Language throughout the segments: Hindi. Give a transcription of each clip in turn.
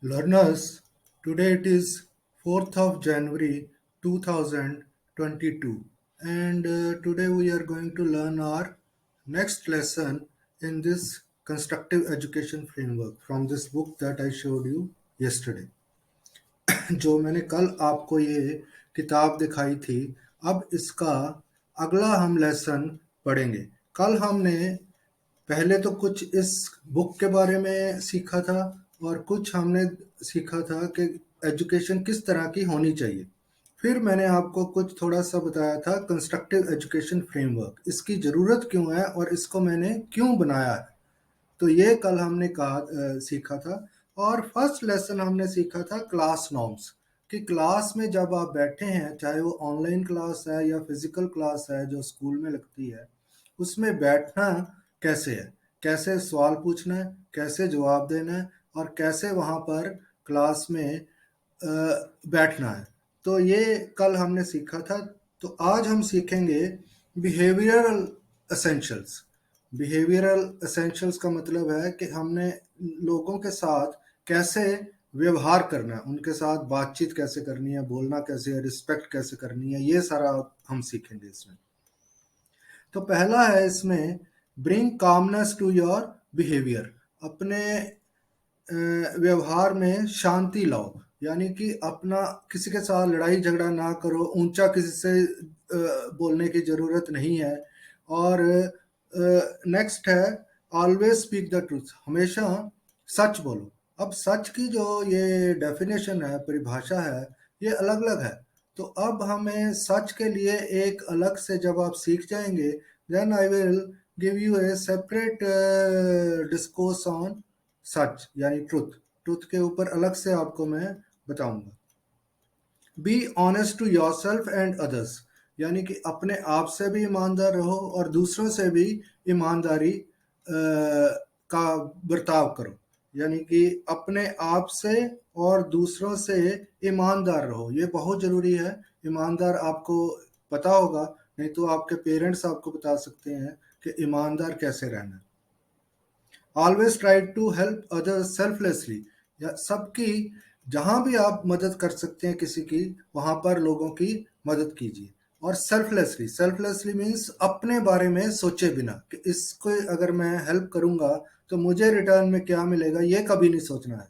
Learners, today it is 4th of January 2022, and today we are going to learn our next lesson in this constructive education framework from this book that I showed you yesterday. जो मैंने कल आपको ये किताब दिखाई थी, अब इसका अगला हम लेसन पढ़ेंगे। कल हमने पहले तो कुछ इस बुक के बारे में सीखा था और कुछ हमने सीखा था कि एजुकेशन किस तरह की होनी चाहिए। फिर मैंने आपको कुछ थोड़ा सा बताया था कंस्ट्रक्टिव एजुकेशन फ्रेमवर्क, इसकी ज़रूरत क्यों है और इसको मैंने क्यों बनाया है। तो ये कल हमने सीखा था। और फर्स्ट लेसन हमने सीखा था क्लास नॉर्म्स, कि क्लास में जब आप बैठे हैं, चाहे वो ऑनलाइन क्लास है या फिजिकल क्लास है जो स्कूल में लगती है, उसमें बैठना कैसे है, कैसे सवाल पूछना है, कैसे जवाब देना है और कैसे वहाँ पर क्लास में बैठना है। तो ये कल हमने सीखा था। तो आज हम सीखेंगे बिहेवियरल एसेंशियल्स। बिहेवियरल एसेंशियल्स का मतलब है कि हमने लोगों के साथ कैसे व्यवहार करना है, उनके साथ बातचीत कैसे करनी है, बोलना कैसे है, रिस्पेक्ट कैसे करनी है, ये सारा हम सीखेंगे इसमें। तो पहला है इसमें bring calmness to your behaviour. अपने व्यवहार में शांति लाओ, यानी कि अपना किसी के साथ लड़ाई झगड़ा ना करो, ऊंचा किसी से बोलने की ज़रूरत नहीं है। और नेक्स्ट है ऑलवेज स्पीक द ट्रूथ, हमेशा सच बोलो। अब सच की जो ये डेफिनेशन है, परिभाषा है, ये अलग अलग है। तो अब हमें सच के लिए एक अलग से जब आप सीख जाएंगे, then I will give you a separate discourse on सच यानी ट्रुथ। ट्रुथ के ऊपर अलग से आपको मैं बताऊंगा। Be honest to your self and others, यानी कि अपने आप से भी ईमानदार रहो और दूसरों से भी ईमानदारी का बर्ताव करो। यानी कि अपने आप से और दूसरों से ईमानदार रहो, ये बहुत ज़रूरी है। ईमानदार आपको पता होगा, नहीं तो आपके पेरेंट्स आपको बता सकते हैं कि ईमानदार कैसे रहना है। Always try to help others selflessly, या सबकी जहां भी आप मदद कर सकते हैं किसी की, वहां पर लोगों की मदद कीजिए। और सेल्फलेसली, सेल्फलेसली मीन्स अपने बारे में सोचे बिना कि इसको अगर मैं हेल्प करूंगा तो मुझे रिटर्न में क्या मिलेगा, ये कभी नहीं सोचना है।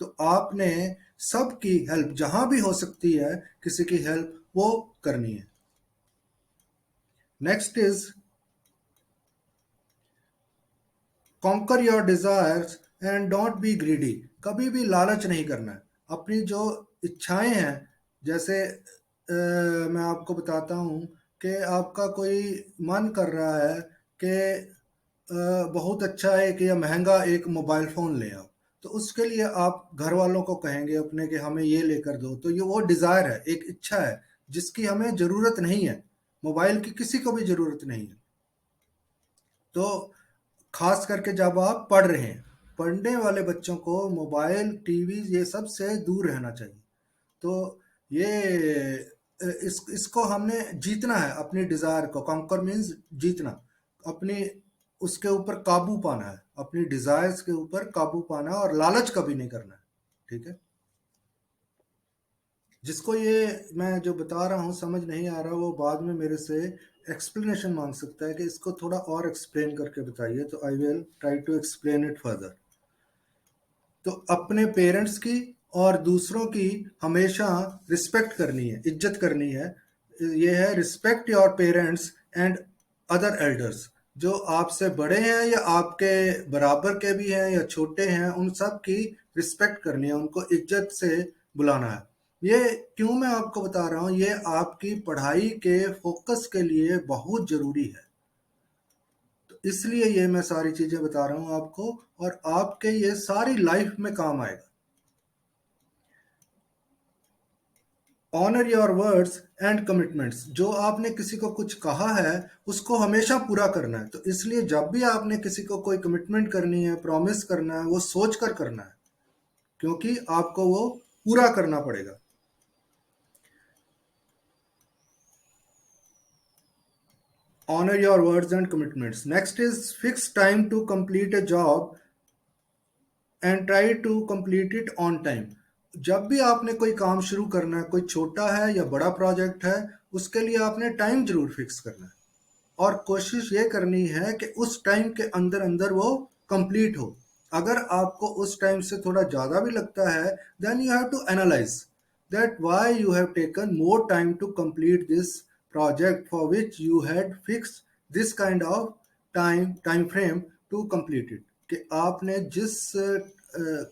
तो आपने सबकी हेल्प जहां भी हो सकती है, किसी की हेल्प वो करनी है। Next is conquer your desires and don't be greedy, कभी भी लालच नहीं करना है। अपनी जो इच्छाएं हैं, जैसे मैं आपको बताता हूँ कि आपका कोई मन कर रहा है कि बहुत अच्छा है कि या महंगा एक मोबाइल फ़ोन ले आओ, तो उसके लिए आप घर वालों को कहेंगे अपने कि हमें ये लेकर दो। तो ये वो डिज़ायर है, एक इच्छा है जिसकी हमें ज़रूरत नहीं है। मोबाइल की किसी को भी ज़रूरत नहीं है। तो खास करके जब आप पढ़ रहे हैं, पढ़ने वाले बच्चों को मोबाइल, टीवी ये सब से दूर रहना चाहिए। तो ये इसको हमने जीतना है, अपनी डिजायर को। कॉन्कर मीन्स जीतना, अपनी उसके ऊपर काबू पाना है, अपनी डिजायर्स के ऊपर काबू पाना है और लालच कभी नहीं करना है। ठीक है। जिसको ये मैं जो बता रहा हूँ समझ नहीं आ रहा, वो बाद में मेरे से एक्सप्लेनेशन मांग सकता है कि इसको थोड़ा और एक्सप्लेन करके बताइए। तो I will try to explain it further. तो अपने पेरेंट्स की और दूसरों की हमेशा रिस्पेक्ट करनी है, इज्जत करनी है। ये है respect your parents and other elders. जो आपसे बड़े हैं या आपके बराबर के भी हैं या छोटे हैं, उन सब की रिस्पेक्ट करनी है, उनको इज्जत से बुलाना है। ये क्यों मैं आपको बता रहा हूँ, ये आपकी पढ़ाई के फोकस के लिए बहुत ज़रूरी है। तो इसलिए ये मैं सारी चीज़ें बता रहा हूँ आपको, और आपके ये सारी लाइफ में काम आएगा। Honour your words and commitments, जो आपने किसी को कुछ कहा है उसको हमेशा पूरा करना है। तो इसलिए जब भी आपने किसी को कोई कमिटमेंट करनी है, प्रॉमिस करना है, वो सोच कर करना है, क्योंकि आपको वो पूरा करना पड़ेगा। Honour your words and commitments. Next is fix time to complete a job and try to complete it on time. जब भी आपने कोई काम शुरू करना है, कोई छोटा है या बड़ा प्रोजेक्ट है, उसके लिए आपने टाइम जरूर फिक्स करना है और कोशिश ये करनी है कि उस टाइम के अंदर अंदर वो कंप्लीट हो। अगर आपको उस टाइम से थोड़ा ज़्यादा भी लगता है, then you have to analyse that why you have taken more time to complete this project for which you had fixed this kind of time frame to complete it। कि आपने जिस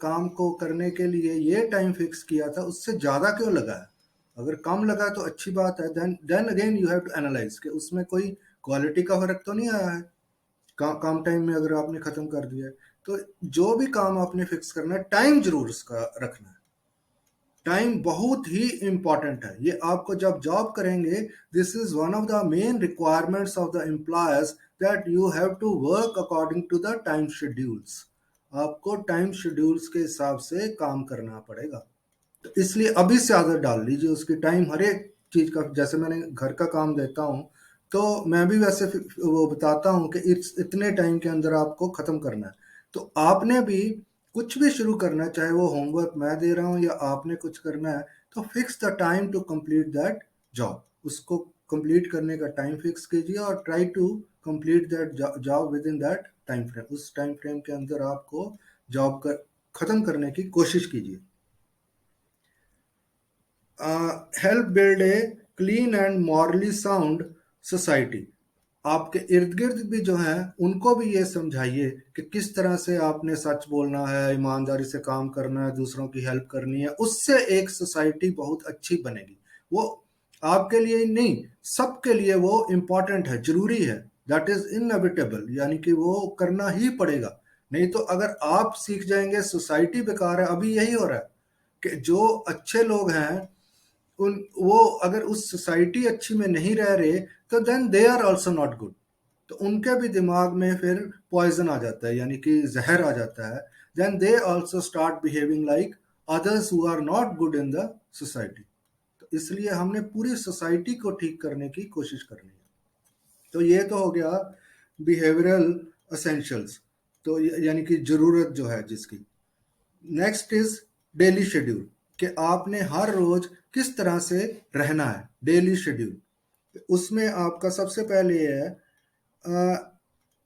काम को करने के लिए ये टाइम फिक्स किया था उससे ज़्यादा क्यों लगा है। अगर कम लगा तो अच्छी बात है, then again you have to analyse कि उसमें कोई क्वालिटी का फर्क तो नहीं आया है। कम टाइम में अगर आपने खत्म कर दिया है, तो जो भी काम आपने फिक्स करना है टाइम जरूर उसका रखना है। टाइम बहुत ही इंपॉर्टेंट है। ये आपको जब जॉब करेंगे, this is one of the main requirements of the employers that you have to work according to the time schedules. आपको टाइम शेड्यूल्स के हिसाब से काम करना पड़ेगा। तो इसलिए अभी से आदत डाल लीजिए उसकी। टाइम हर एक चीज का, जैसे मैंने घर का काम देता हूँ तो मैं भी वैसे वो बताता हूँ कि इतने टाइम के अंदर आपको खत्म करना है। तो आपने भी कुछ भी शुरू करना है, चाहे वो होमवर्क मैं दे रहा हूँ या आपने कुछ करना है, तो fix the time to complete that job. उसको कंप्लीट करने का टाइम फिक्स कीजिए और try to complete that job within that time frame. उस टाइम फ्रेम के अंदर आपको जॉब कर खत्म करने की कोशिश कीजिए। Help build a clean and morally sound society. आपके इर्द गिर्द भी जो हैं उनको भी ये समझाइए कि किस तरह से आपने सच बोलना है, ईमानदारी से काम करना है, दूसरों की हेल्प करनी है। उससे एक सोसाइटी बहुत अच्छी बनेगी। वो आपके लिए ही नहीं, सबके लिए वो इम्पॉर्टेंट है, जरूरी है। दैट इज इनएविटेबल, यानी कि वो करना ही पड़ेगा। नहीं तो अगर आप सीख जाएंगे सोसाइटी बेकार है। अभी यही हो रहा है कि जो अच्छे लोग हैं उन वो अगर उस सोसाइटी अच्छी में नहीं रह रहे, तो then they are also not good. तो उनके भी दिमाग में फिर पॉइजन आ जाता है, यानी कि जहर आ जाता है। Then they also start behaving like others who are not good in the society. तो इसलिए हमने पूरी सोसाइटी को ठीक करने की कोशिश करनी है। तो ये तो हो गया बिहेवियरल असेंशियल्स, तो यानी कि जरूरत जो है जिसकी। नेक्स्ट इज डेली शेड्यूल, कि आपने हर रोज किस तरह से रहना है, डेली शेड्यूल। उसमें आपका सबसे पहले ये है,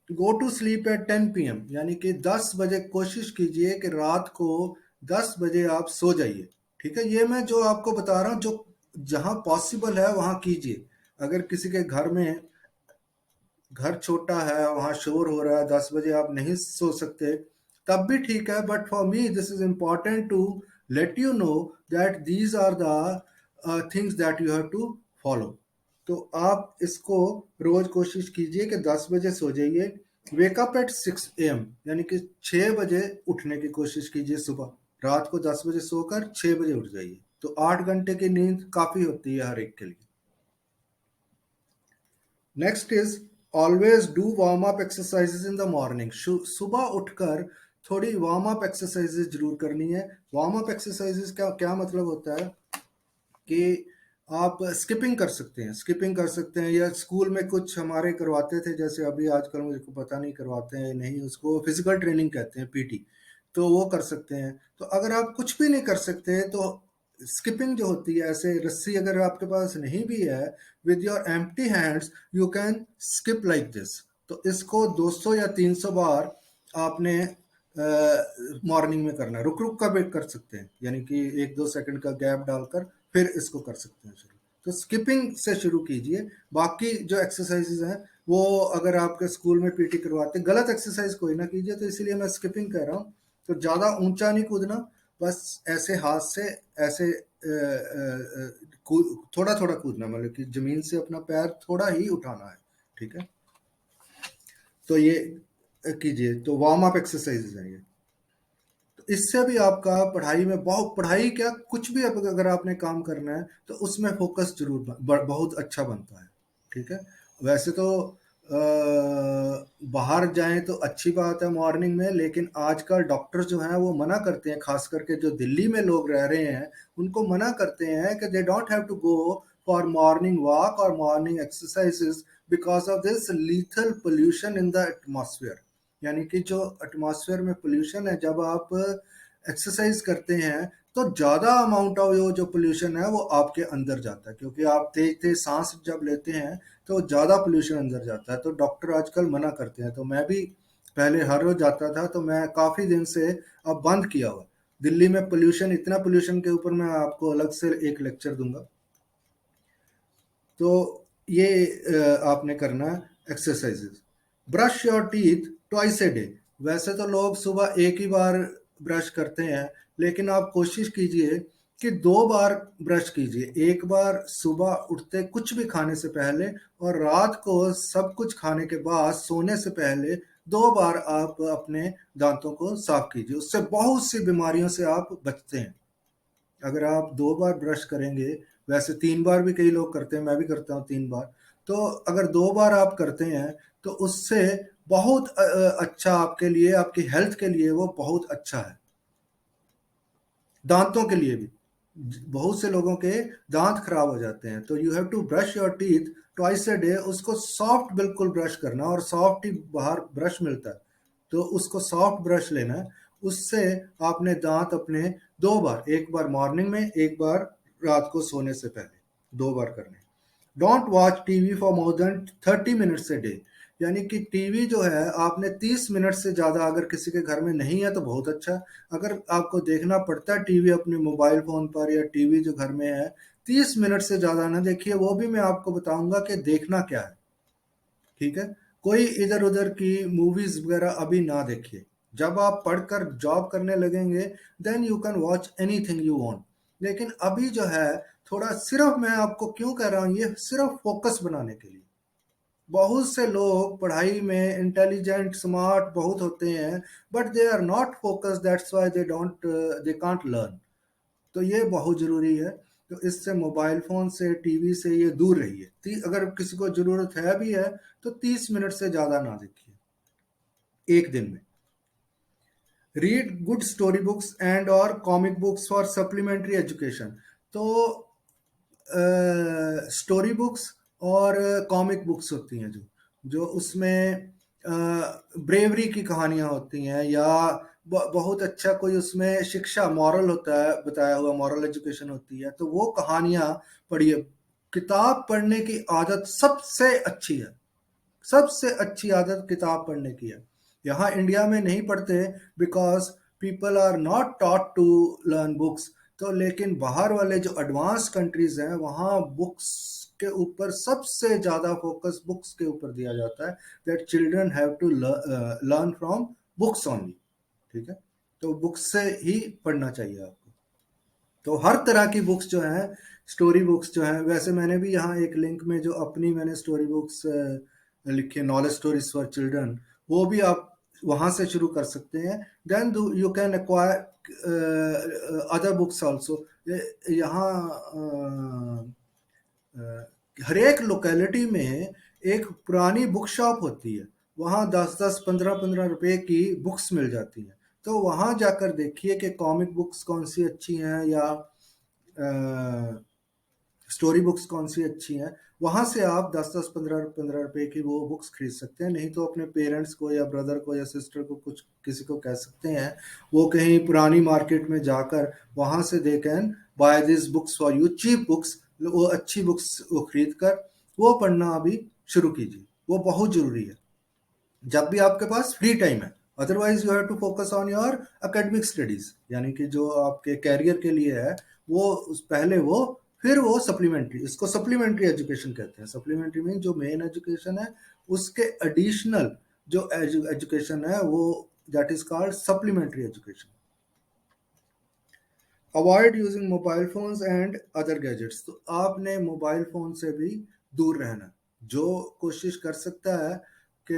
go to sleep at 10 PM, यानी कि 10 बजे कोशिश कीजिए कि रात को 10 बजे आप सो जाइए। ठीक है, ये मैं जो आपको बता रहा हूँ, जो जहाँ पॉसिबल है वहाँ कीजिए। अगर किसी के घर में, घर छोटा है, वहाँ शोर हो रहा है, 10 बजे आप नहीं सो सकते, तब भी ठीक है। But for me this is important to let you know that these are the things that you have to follow. तो आप इसको रोज कोशिश कीजिए कि 10 बजे सो जाइए। वेकअप एट 6 AM, यानी कि 6 बजे उठने की कोशिश कीजिए सुबह। रात को 10 बजे सोकर 6 बजे उठ जाइए, तो 8 घंटे की नींद काफी होती है हर एक के लिए। Next is always do warm up exercises in the morning. सुबह उठकर थोड़ी वार्म अप एक्सरसाइजेज जरूर करनी है। वार्म अप एक्सरसाइजेज का क्या मतलब होता है कि आप स्किपिंग कर सकते हैं, स्किपिंग कर सकते हैं, या स्कूल में कुछ हमारे करवाते थे, जैसे अभी आजकल मुझे को पता नहीं करवाते हैं नहीं, उसको फिजिकल ट्रेनिंग कहते हैं, पीटी। तो वो कर सकते हैं। तो अगर आप कुछ भी नहीं कर सकते तो स्किपिंग जो होती है, ऐसे रस्सी अगर आपके पास नहीं भी है, with your empty hands you can skip like this. तो इसको 200 या 300 बार आपने मॉर्निंग में करना है। रुक रुक कर भी कर सकते हैं, यानी कि 1-2 सेकंड का गैप डालकर फिर इसको कर सकते हैं शुरू। तो स्किपिंग से शुरू कीजिए। बाकी जो एक्सरसाइजेज हैं वो अगर आपके स्कूल में पीटी करवाते, गलत एक्सरसाइज कोई ना कीजिए, तो इसीलिए मैं स्किपिंग कह रहा हूँ। तो ज़्यादा ऊंचा नहीं कूदना, बस ऐसे हाथ से ऐसे थोड़ा थोड़ा कूदना, मतलब कि जमीन से अपना पैर थोड़ा ही उठाना है। ठीक है, तो ये कीजिए। तो वार्म अप एक्सरसाइजेज हैं ये। तो इससे भी आपका पढ़ाई में बहुत, पढ़ाई क्या कुछ भी अगर आपने काम करना है तो उसमें फोकस जरूर बहुत अच्छा बनता है। ठीक है, वैसे तो बाहर जाएं तो अच्छी बात है मॉर्निंग में, लेकिन आजकल डॉक्टर जो हैं वो मना करते हैं, खास करके जो दिल्ली में लोग रह रहे हैं उनको मना करते हैं कि they don't have to go for morning walk और morning exercises because of this lethal pollution in the atmosphere. यानी कि जो एटमॉस्फेयर में पोल्यूशन है, जब आप एक्सरसाइज करते हैं तो ज़्यादा अमाउंट ऑफ जो पोल्यूशन है वो आपके अंदर जाता है, क्योंकि आप तेज तेज सांस जब लेते हैं तो ज़्यादा पोल्यूशन अंदर जाता है। तो डॉक्टर आजकल मना करते हैं। तो मैं भी पहले हर रोज जाता था, तो मैं काफ़ी दिन से अब बंद किया हुआ। दिल्ली में पोल्यूशन, इतना पोल्यूशन के ऊपर मैं आपको अलग से एक लेक्चर दूंगा। तो ये आपने करना है exercises. Brush your teeth twice a day. वैसे तो लोग सुबह एक ही बार ब्रश करते हैं, लेकिन आप कोशिश कीजिए कि 2 बार ब्रश कीजिए। एक बार सुबह उठते कुछ भी खाने से पहले, और रात को सब कुछ खाने के बाद सोने से पहले 2 बार आप अपने दांतों को साफ कीजिए। उससे बहुत सी बीमारियों से आप बचते हैं। अगर आप 2 बार ब्रश करेंगे, वैसे 3 बार भी कई लोग करते हैं, मैं भी करता हूँ 3 बार। तो अगर 2 बार आप करते हैं तो उससे बहुत अच्छा आपके लिए, आपकी हेल्थ के लिए वो बहुत अच्छा है। दांतों के लिए भी बहुत से लोगों के दांत खराब हो जाते हैं। तो you have to brush your teeth twice a day. उसको सॉफ्ट बिल्कुल ब्रश करना, और सॉफ्ट ही बाहर ब्रश मिलता है, तो उसको सॉफ्ट ब्रश लेना है। उससे आपने दांत अपने 2 बार, एक बार मॉर्निंग में, एक बार रात को सोने से पहले, 2 बार करने। Don't watch TV for more than 30 minutes a day. यानी कि टीवी जो है आपने 30 मिनट से ज़्यादा, अगर किसी के घर में नहीं है तो बहुत अच्छा। अगर आपको देखना पड़ता है टीवी अपने मोबाइल फ़ोन पर या टीवी जो घर में है, 30 मिनट से ज़्यादा ना देखिए। वो भी मैं आपको बताऊंगा कि देखना क्या है, ठीक है। कोई इधर उधर की मूवीज वगैरह अभी ना देखिए। जब आप पढ़कर जॉब करने लगेंगे, then you can watch anything you want. लेकिन अभी जो है थोड़ा, सिर्फ मैं आपको क्यों कह रहा हूँ, ये सिर्फ फोकस बनाने के लिए। बहुत से लोग पढ़ाई में इंटेलिजेंट स्मार्ट बहुत होते हैं, but they are not focus, that's why they can't learn. तो ये बहुत ज़रूरी है। तो इससे मोबाइल फ़ोन से, टीवी से ये दूर रहिए। अगर किसी को ज़रूरत है भी है तो 30 मिनट से ज़्यादा ना देखिए एक दिन में। Read good story books and और comic books for supplementary education. तो स्टोरी बुक्स और कॉमिक बुक्स होती हैं, जो जो उसमें ब्रेवरी की कहानियाँ होती हैं, या बहुत अच्छा कोई उसमें शिक्षा, मॉरल होता है, बताया हुआ मॉरल एजुकेशन होती है, तो वो कहानियाँ पढ़िए। किताब पढ़ने की आदत सबसे अच्छी है। सबसे अच्छी आदत किताब पढ़ने की है। यहाँ इंडिया में नहीं पढ़ते, because people are not taught to learn books. तो लेकिन बाहर वाले जो एडवांस कंट्रीज हैं, वहाँ बुक्स के ऊपर सबसे ज़्यादा फोकस बुक्स के ऊपर दिया जाता है, that children have to learn from books only, ठीक है। तो बुक्स से ही पढ़ना चाहिए आपको। तो हर तरह की बुक्स जो हैं, स्टोरी बुक्स जो हैं, वैसे मैंने भी यहाँ एक लिंक में जो अपनी मैंने स्टोरी बुक्स लिखी, नॉलेज स्टोरीज फॉर चिल्ड्रन, वो भी आप वहाँ से शुरू कर सकते हैं। Then you can acquire other books also. यहाँ हर एक लोकेलिटी में एक पुरानी बुक शॉप होती है, वहाँ 10-10, 15-15 रुपए की बुक्स मिल जाती हैं। तो वहाँ जाकर देखिए कि कॉमिक बुक्स कौन सी अच्छी हैं, या स्टोरी बुक्स कौन सी अच्छी हैं। वहाँ से आप 10-10, 15-15 रुपए की वो बुक्स खरीद सकते हैं। नहीं तो अपने पेरेंट्स को या ब्रदर को या सिस्टर को, कुछ किसी को कह सकते हैं, वो कहीं पुरानी मार्केट में जाकर वहाँ से they can buy this books for you, cheap books, वो अच्छी बुक्स वो खरीद कर वो पढ़ना अभी शुरू कीजिए। वो बहुत ज़रूरी है जब भी आपके पास फ्री टाइम है। Otherwise you have to focus on your academic studies, यानी कि जो आपके कैरियर के लिए है वो पहले वो, फिर वो सप्लीमेंट्री, इसको सप्लीमेंट्री एजुकेशन कहते हैं। सप्लीमेंट्री मीन जो मेन एजुकेशन है उसके एडिशनल जो एजुकेशन है वो, that is called supplementary education. Avoid using mobile phones and other gadgets. तो आपने मोबाइल फ़ोन से भी दूर रहना। जो कोशिश कर सकता है कि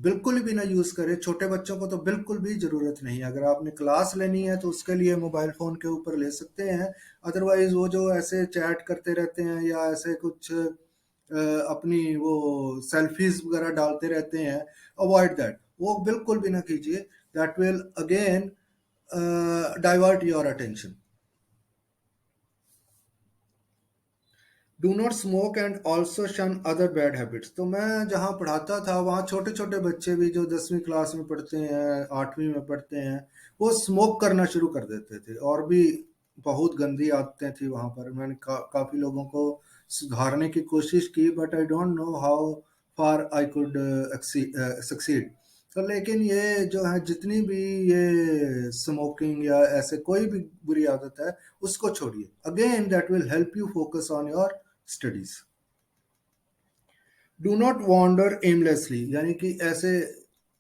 बिल्कुल भी ना यूज़ करे। छोटे बच्चों को तो बिल्कुल भी ज़रूरत नहीं है। अगर आपने क्लास लेनी है तो उसके लिए मोबाइल फ़ोन के ऊपर ले सकते हैं। अदरवाइज़ वो जो ऐसे चैट करते रहते हैं या ऐसे कुछ अपनी वो सेल्फीज वगैरह डालते रहते हैं, अवॉइड दैट। वो बिल्कुल भी ना कीजिए। That will again divert your attention. Do not smoke and also शन अदर बैड हैबिट्स। तो मैं जहाँ पढ़ाता था वहाँ छोटे छोटे बच्चे भी जो 10वीं क्लास में पढ़ते हैं, 8वीं में पढ़ते हैं, वो स्मोक करना शुरू कर देते थे। और भी बहुत गंदी आदतें थी वहाँ पर। मैंने काफ़ी लोगों को सुधारने की कोशिश की, but I don't know how far I could succeed. तो लेकिन ये जो है, जितनी भी ये स्मोकिंग या ऐसे कोई भी बुरी आदत है, उसको छोड़िए। Again that will help you focus on your studies. Do not wander aimlessly, यानी कि ऐसे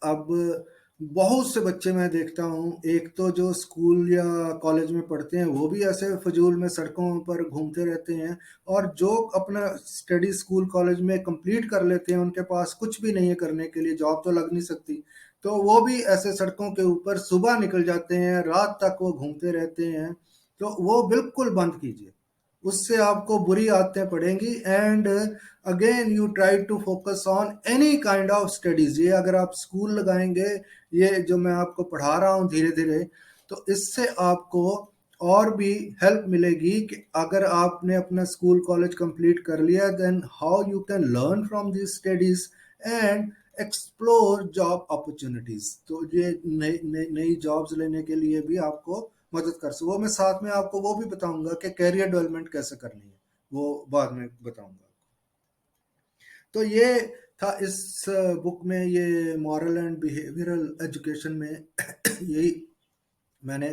अब बहुत से बच्चे मैं देखता हूँ, एक तो जो स्कूल या कॉलेज में पढ़ते हैं वो भी ऐसे फजूल में सड़कों पर घूमते रहते हैं, और जो अपना स्टडी स्कूल कॉलेज में कंप्लीट कर लेते हैं, उनके पास कुछ भी नहीं है करने के लिए, जॉब तो लग नहीं सकती, तो वो भी ऐसे सड़कों के ऊपर सुबह निकल जाते हैं, रात तक वो घूमते रहते हैं। तो वो बिल्कुल बंद कीजिए, उससे आपको बुरी आदतें पड़ेंगी। And again you try to focus on any kind of studies. ये अगर आप स्कूल लगाएंगे, ये जो मैं आपको पढ़ा रहा हूँ धीरे धीरे, तो इससे आपको और भी हेल्प मिलेगी कि अगर आपने अपना स्कूल कॉलेज कंप्लीट कर लिया, then how you can learn from this studies and explore job opportunities. तो ये नई नई नई जॉब्स लेने के लिए भी आपको मदद कर सको। वो मैं साथ में आपको वो भी बताऊंगा कि कैरियर डेवलपमेंट कैसे करनी है, वो बाद में बताऊंगा। तो ये था इस बुक में, ये मॉरल एंड बिहेवियरल एजुकेशन में यही मैंने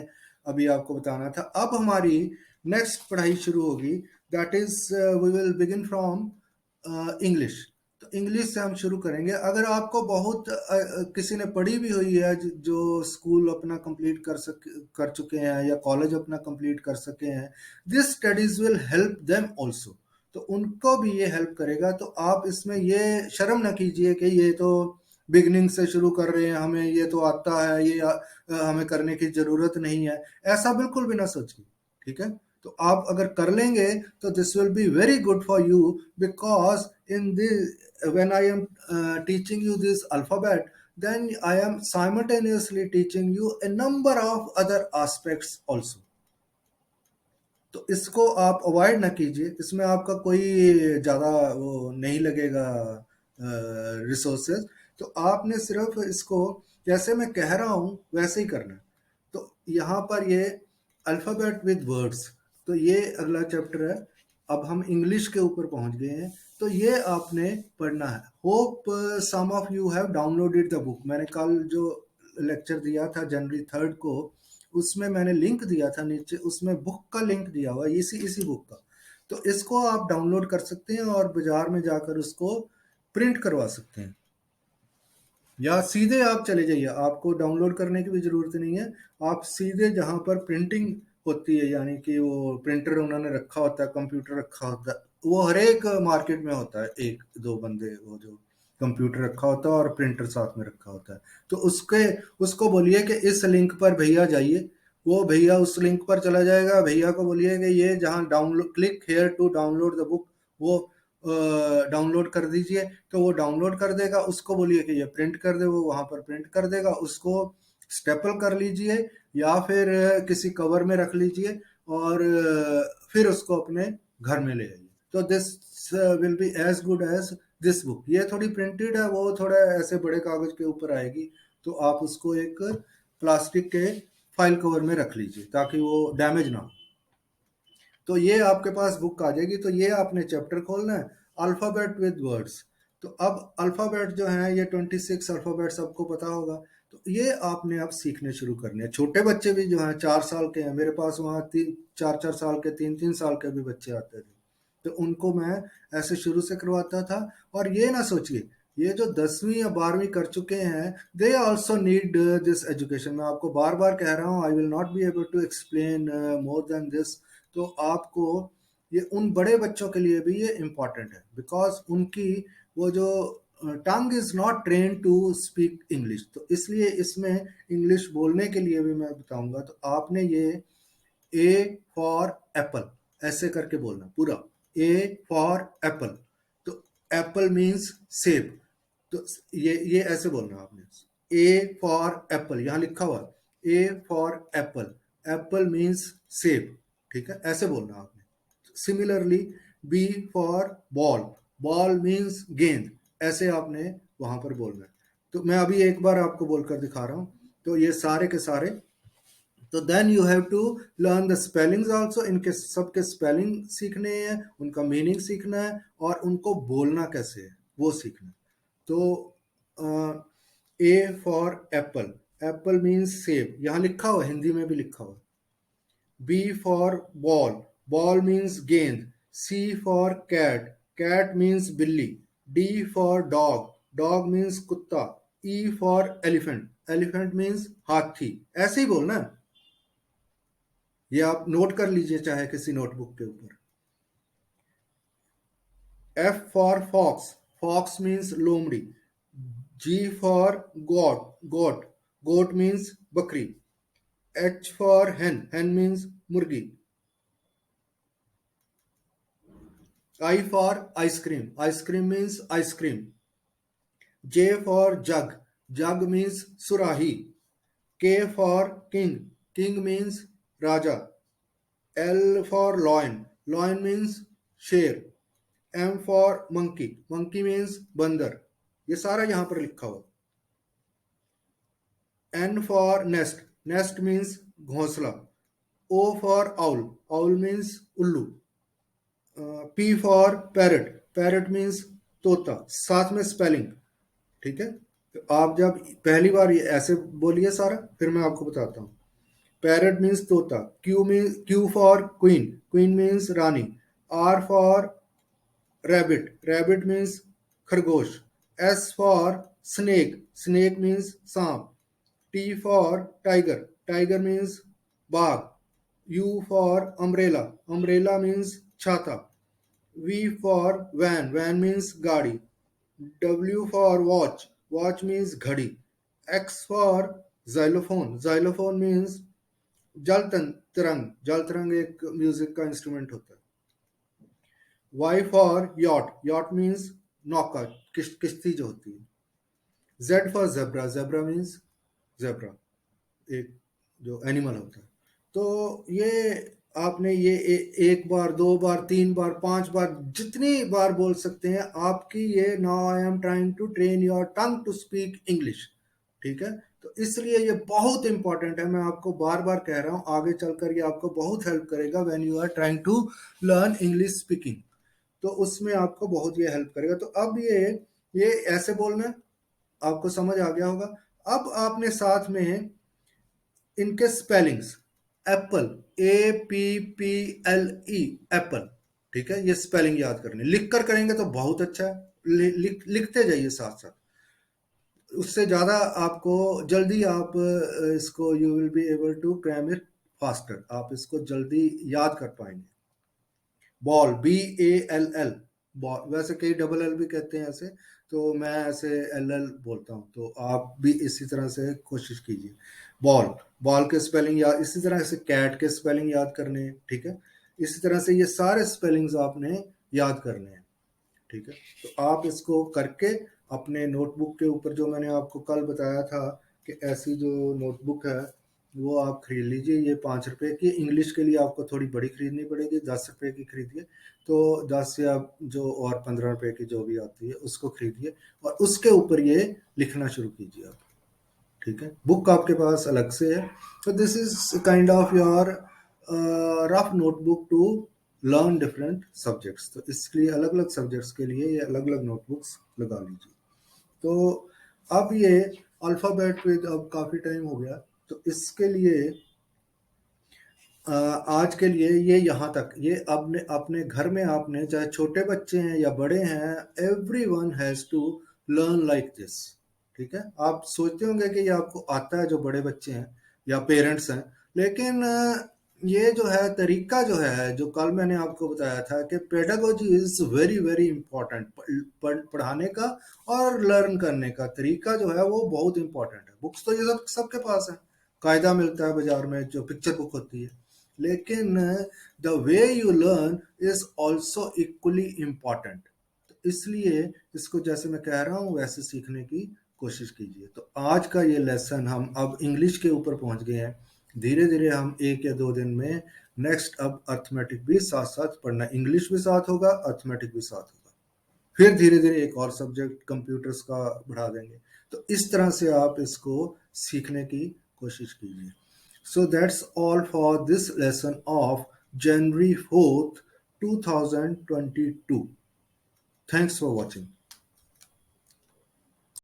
अभी आपको बताना था। अब हमारी नेक्स्ट पढ़ाई शुरू होगी, that is we will begin from English. तो इंग्लिश से हम शुरू करेंगे। अगर आपको बहुत किसी ने पढ़ी भी हुई है, जो स्कूल अपना कंप्लीट कर चुके हैं या कॉलेज अपना कंप्लीट कर सके हैं, this studies will help them also. तो उनको भी ये हेल्प करेगा। तो आप इसमें ये शर्म ना कीजिए कि ये तो बिगनिंग से शुरू कर रहे हैं, हमें ये तो आता है, ये हमें करने की जरूरत नहीं है, ऐसा बिल्कुल भी ना सोचिए। ठीक है, तो आप अगर कर लेंगे तो this will be very good for you, because in this when I am teaching you this alphabet, then I am simultaneously teaching you a number of other aspects also. तो इसको आप अवॉइड ना कीजिए, इसमें आपका कोई ज़्यादा वो नहीं लगेगा रिसोर्सेज। तो आपने सिर्फ इसको जैसे मैं कह रहा हूँ वैसे ही करना है। तो यहाँ पर ये अल्फ़ाबेट विद वर्ड्स, तो ये अगला चैप्टर है। अब हम इंग्लिश के ऊपर पहुँच गए हैं, तो ये आपने पढ़ना है। Hope some of you have downloaded the book. मैंने कल जो लेक्चर दिया था जनवरी 3 को, उसमें मैंने लिंक दिया था नीचे, उसमें बुक का लिंक दिया हुआ है, इसी इसी बुक का। तो इसको आप डाउनलोड कर सकते हैं और बाजार में जाकर उसको प्रिंट करवा सकते हैं, या सीधे आप चले जाइए, आपको डाउनलोड करने की भी ज़रूरत नहीं है। आप सीधे जहाँ पर प्रिंटिंग होती है, यानी कि वो प्रिंटर उन्होंने रखा होता है, कंप्यूटर रखा होता है, वो हर एक मार्केट में होता है, एक दो बंदे वो जो कंप्यूटर रखा होता है और प्रिंटर साथ में रखा होता है। तो उसको बोलिए कि इस लिंक पर भैया जाइए, वो भैया उस लिंक पर चला जाएगा। भैया को बोलिए कि ये जहाँ download, click here to download the book, वो डाउनलोड कर दीजिए। तो वो डाउनलोड कर देगा। उसको बोलिए कि ये प्रिंट कर दे, वो वहाँ पर प्रिंट कर देगा। उसको स्टेपल कर लीजिए या फिर किसी कवर में रख लीजिए, और फिर उसको अपने घर में ले आइए। तो this will be as good as this book. ये थोड़ी प्रिंटेड है, वो थोड़ा ऐसे बड़े कागज के ऊपर आएगी, तो आप उसको एक प्लास्टिक के फाइल कवर में रख लीजिए ताकि वो डैमेज ना हो। तो ये आपके पास बुक आ जाएगी। तो ये आपने चैप्टर खोलना है, अल्फ़ाबेट विद वर्ड्स। तो अब अल्फ़ाबेट जो है, ये 26 अल्फ़ाबेट सबको पता होगा। तो ये आपने अब सीखने शुरू करने हैं। छोटे बच्चे भी जो हैं 4 साल के हैं, मेरे पास वहाँ 4 4 साल के, 3 3 साल के भी बच्चे आते थे। तो उनको मैं ऐसे शुरू से करवाता था। और ये ना सोचिए, ये जो 10वीं या 12वीं कर चुके हैं, they also need this education. मैं आपको बार बार कह रहा हूँ, I will not be able to explain more than this. तो आपको ये उन बड़े बच्चों के लिए भी ये इम्पॉर्टेंट है, बिकॉज उनकी वो जो tongue is not train to speak English. तो इसलिए इसमें इंग्लिश बोलने के लिए भी मैं बताऊंगा। तो आपने ये ए फॉर एप्पल ऐसे करके बोलना पूरा, ए फॉर एप्पल। तो एप्पल मीन्स सेब। तो ये ऐसे बोलना आपने, ए फॉर एप्पल, यहाँ लिखा हुआ A for apple, apple means सेब। ठीक है, ऐसे बोलना आपने। Similarly B for ball, ball means गेंद, ऐसे आपने वहां पर बोलना है। तो मैं अभी एक बार आपको बोलकर दिखा रहा हूं। तो ये सारे के सारे, तो then you have to learn the spellings also, इनके सबके स्पेलिंग सीखने हैं, उनका मीनिंग सीखना है, और उनको बोलना कैसे है वो सीखना है। तो A for apple, apple means सेब, यहाँ लिखा हुआ, हिंदी में भी लिखा हुआ। B for ball, ball means गेंद। C for cat, cat means बिल्ली। D for dog, dog means कुत्ता। E for elephant, elephant means हाथी। ऐसे ही बोलना है, ये आप नोट कर लीजिए चाहे किसी नोटबुक के ऊपर। F for fox, fox means लोमड़ी। G for got, goat, goat means बकरी। H for hen, hen means मुर्गी। I for ice cream, ice cream means ice cream। J for jug, jug means surahi। K for king, king means raja। L for lion, lion means शेर। M for monkey, monkey means बंदर। ये सारा यहाँ पर लिखा हुआ। N for nest, nest means घोंसला। O for owl, owl means उल्लू। P for parrot, parrot means तोता, साथ में स्पेलिंग। ठीक है, तो आप जब पहली बार ये ऐसे बोलिए सारा, फिर मैं आपको बताता हूँ। पैरट मीन्स तोता। Q for queen, queen means रानी। R for rabbit, rabbit means खरगोश। S for snake, snake means सांप। T for tiger, tiger means बाघ। U for umbrella, umbrella means छाता। V for van, van means गाड़ी। W for watch, watch means घड़ी। X for xylophone, xylophone means जल तरंग, जल तरंग एक म्यूजिक का इंस्ट्रूमेंट होता है। Y for yacht, yacht means नौका, किश्ती जो होती है। Z for zebra, zebra means zebra, एक जो एनिमल होता है। तो ये आपने ये एक बार, दो बार, तीन बार, पांच बार, जितनी बार बोल सकते हैं आपकी ये। Now I am trying to train your tongue to speak English. ठीक है, तो इसलिए ये बहुत इंपॉर्टेंट है, मैं आपको बार बार कह रहा हूं, आगे चलकर ये आपको बहुत हेल्प करेगा when you are trying to learn English speaking. तो उसमें आपको बहुत ये हेल्प करेगा। तो अब ये ऐसे बोलना है, आपको समझ आ गया होगा। अब आपने साथ में इनके स्पेलिंग्स, एप्पल, APPLE, एप्पल। ठीक है, ये स्पेलिंग याद करनी, लिख कर करेंगे तो बहुत अच्छा है। लिखते जाइए साथ साथ, उससे ज्यादा आपको जल्दी आप इसको you will be able to cram it faster, आप इसको जल्दी याद कर पाएंगे। बॉल, BALL, बॉल, वैसे कई डबल एल भी कहते हैं ऐसे, तो मैं ऐसे LL बोलता हूँ, तो आप भी इसी तरह से कोशिश कीजिए। बॉल, बॉल के स्पेलिंग याद, इसी तरह से कैट के स्पेलिंग याद करने हैं। ठीक है, इसी तरह से ये सारे स्पेलिंग्स आपने याद करने हैं। ठीक है, तो आप इसको करके अपने नोटबुक के ऊपर, जो मैंने आपको कल बताया था कि ऐसी जो नोटबुक है वो आप खरीद लीजिए। ये 5 रुपए की, इंग्लिश के लिए आपको थोड़ी बड़ी खरीदनी पड़ेगी, 10 रुपए की खरीदिए। तो 10 या जो और 15 रुपए की जो भी आती है उसको खरीदिए, और उसके ऊपर ये लिखना शुरू कीजिए आप। ठीक है, बुक आपके पास अलग से है। तो this is kind of your rough notebook to learn different subjects. तो इसलिए अलग अलग सब्जेक्ट्स के लिए ये अलग अलग नोटबुक्स लगा लीजिए। तो अब ये अल्फ़ाबेट विद, अब काफ़ी टाइम हो गया, तो इसके लिए आज के लिए ये यहाँ तक। ये अपने अपने घर में आपने, चाहे छोटे बच्चे हैं या बड़े हैं, everyone has to learn like this. ठीक है, आप सोचते होंगे कि ये आपको आता है जो बड़े बच्चे हैं या पेरेंट्स हैं, लेकिन ये जो है तरीका जो है, जो कल मैंने आपको बताया था कि pedagogy is very very important, पढ़ाने का और लर्न करने का तरीका जो है वो बहुत इंपॉर्टेंट है। बुक्स तो ये सब सबके पास है, कायदा मिलता है बाजार में जो पिक्चर बुक होती है, लेकिन the way you learn is also equally important. इसलिए इसको जैसे मैं कह रहा हूँ वैसे सीखने की कोशिश कीजिए। तो आज का ये लेसन, हम अब इंग्लिश के ऊपर पहुंच गए हैं। धीरे धीरे हम 1 या 2 दिन में नेक्स्ट अब अर्थमेटिक भी साथ साथ पढ़ना, इंग्लिश भी साथ होगा, अर्थमेटिक भी साथ होगा। फिर धीरे धीरे एक और सब्जेक्ट कंप्यूटर्स का बढ़ा देंगे। तो इस तरह से आप इसको सीखने की कोशिश कीजिए। So that's all for this lesson of January 4th 2022। Thanks for watching.